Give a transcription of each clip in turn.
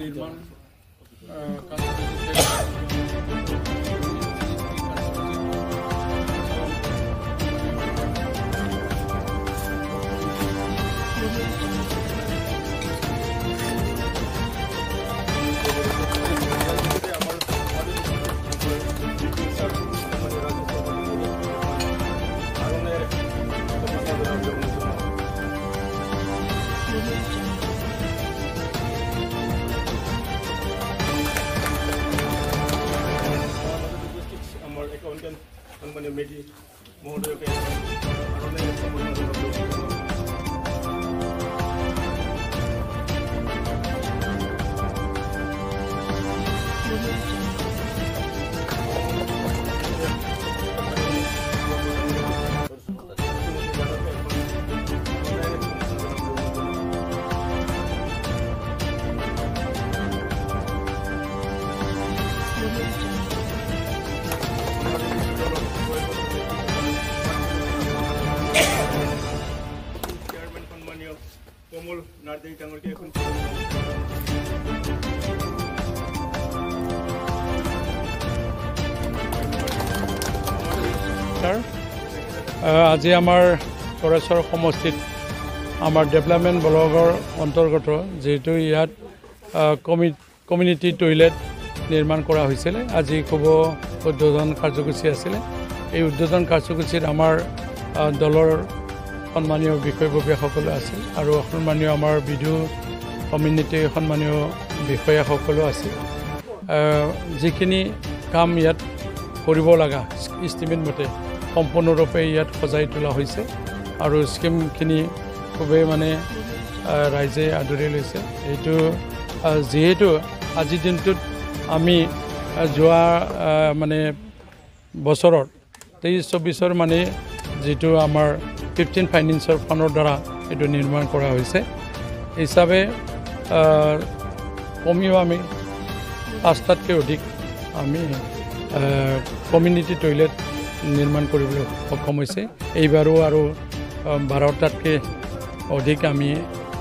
নিৰ্মাণ মানে মেডি মহোদয়কে কমল নাৰ্জাৰী ডাঙৰকে এখন আজি আমাৰ পৰেশ্বৰ সমষ্টিত আমাৰ ডেভেলপমেণ্ট ব্লকৰ অন্তৰ্গত যেহেতু ইয়াত কমিউনিটি টয়লেট নিৰ্মাণ কৰা হৈছিলে আজি খুব উদ্বোধন কাৰ্যসূচী আছিলে এই উদ্বোধন কাৰ্যসূচীত আমাৰ দলৰ সন্মানীয় বিষয়ববীয়াসকলো আছিল আৰু সন্মানীয় আমাৰ বিধু কমিউনিটি সন্মানীয় বিষয়াসকলো আছিল যিখিনি কাম ইয়াত কৰিব লগা ইষ্টিমেট মতে সম্পূৰ্ণৰূপে ইয়াত সজাই তোলা হৈছে আৰু স্কিমখিনি খুবেই মানে ৰাইজে আদৰি লৈছে এইটো যিহেতু আজিৰ দিনটোত আমি যোৱা মানে বছৰত 23-24 মানে যেটো আমাৰ 15 ফাইনেন্সৰ ফাণ্ডৰ দ্বাৰা এটো নিৰ্মাণ কৰা হৈছে হিচাপে কমিও আমি 5টাতকৈ অধিক আমি কমিউনিটি টয়লেট নিৰ্মাণ কৰিবলৈ সক্ষম হৈছে এইবাৰো আৰু 12টাতকৈ অধিক আমি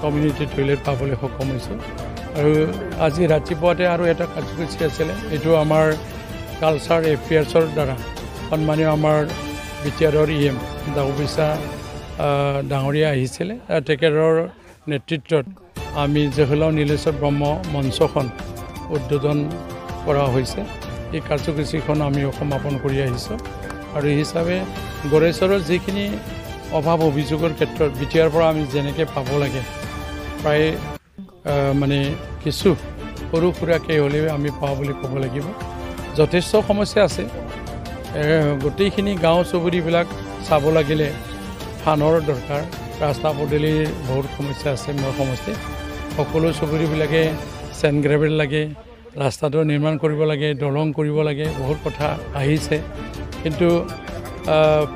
কমিউনিটি টয়লেট পাবলৈ সক্ষম হৈছোঁ আৰু আজি ৰাতিপুৱাতে আৰু এটা কাৰ্যসূচী আছিলে এইটো আমাৰ কালচাৰ এফেয়াৰ্ছৰ দ্বাৰা সন্মানীয় আমাৰ বিটিআৰৰ EM দাউবিছা ডাঙৰীয়া আহিছিলে তেখেতৰ নেতৃত্বত আমি জহলাও নীলেশ্বৰ ব্ৰহ্ম মঞ্চখন উদ্বোধন কৰা হৈছে এই কাৰ্যসূচীখন আমি সমাপন কৰি আহিছোঁ আৰু এই হিচাপে গড়েশ্বৰৰ যিখিনি অভাৱ অভিযোগৰ ক্ষেত্ৰত বিটিআৰ পৰা আমি যেনেকৈ পাব লাগে প্ৰায় মানে কিছু সৰু সুৰাকৈ হ'লেও আমি পাওঁ বুলি ক'ব লাগিব যথেষ্ট সমস্যা আছে গোটেইখিনি গাঁও চুবুৰীবিলাক চাব লাগিলে ফানৰ দৰকাৰ ৰাস্তা পদূলিৰ বহুত সমস্যা আছে মোৰ সমষ্টিত সকলো চুবুৰীবিলাকে চেণ্ড গ্ৰেভেল লাগে ৰাস্তাটো নিৰ্মাণ কৰিব লাগে দলং কৰিব লাগে বহুত কথা আহিছে কিন্তু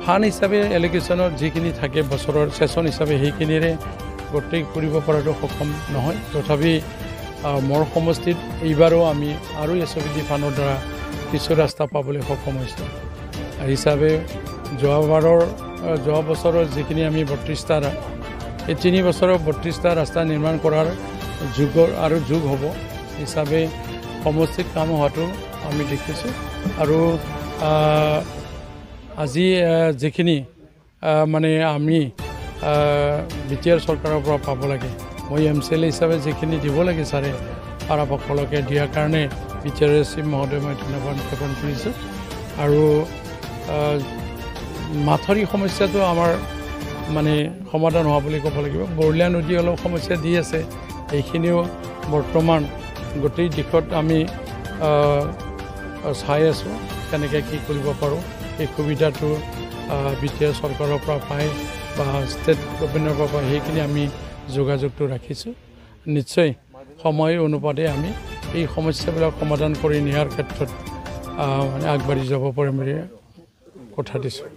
ফান হিচাপে এলোকেশ্যনত যিখিনি থাকে বছৰৰ ছেছন হিচাপে সেইখিনিৰে গোটেই কৰিব পৰাটো সক্ষম নহয় তথাপি মোৰ সমষ্টিত এইবাৰো আমি আৰু SOPD ফানৰ দ্বাৰা কিছু ৰাস্তা পাবলৈ সক্ষম হৈছোঁ হিচাপে যোৱা বছৰৰ যিখিনি আমি 32টা এই 3 বছৰৰ 32টা ৰাস্তা নিৰ্মাণ কৰাৰ যুগ হ'ব হিচাপে সমষ্টিত কাম হোৱাটো আমি দেখিছোঁ আৰু আজি যিখিনি মানে আমি বিটিআৰ চৰকাৰৰ পৰা পাব লাগে মই MCLA হিচাপে যিখিনি দিব লাগে ছাৰে পাৰাপক্ষলৈকে দিয়াৰ কাৰণে বিটিআৰ চিফ মহোদয় মই ধন্যবাদ জ্ঞাপন কৰিছোঁ আৰু মাথৰি সমস্যাটো আমাৰ মানে সমাধান হোৱা বুলি ক'ব লাগিব বৰলীয়া নদী অলপ সমস্যা দি আছে এইখিনিও বৰ্তমান গোটেই দিশত আমি চাই আছোঁ কেনেকৈ কি কৰিব পাৰোঁ এই সুবিধাটো বিটিআৰ চৰকাৰৰ পৰা পায় বা ষ্টেট গভৰ্ণমেণ্টৰ পৰা পায় সেইখিনি আমি যোগাযোগটো ৰাখিছোঁ নিশ্চয় সময় অনুপাতে আমি এই সমস্যাবিলাক সমাধান কৰি নিয়াৰ ক্ষেত্ৰত মানে আগবাঢ়ি যাব পাৰিম বুলি কথা দিছোঁ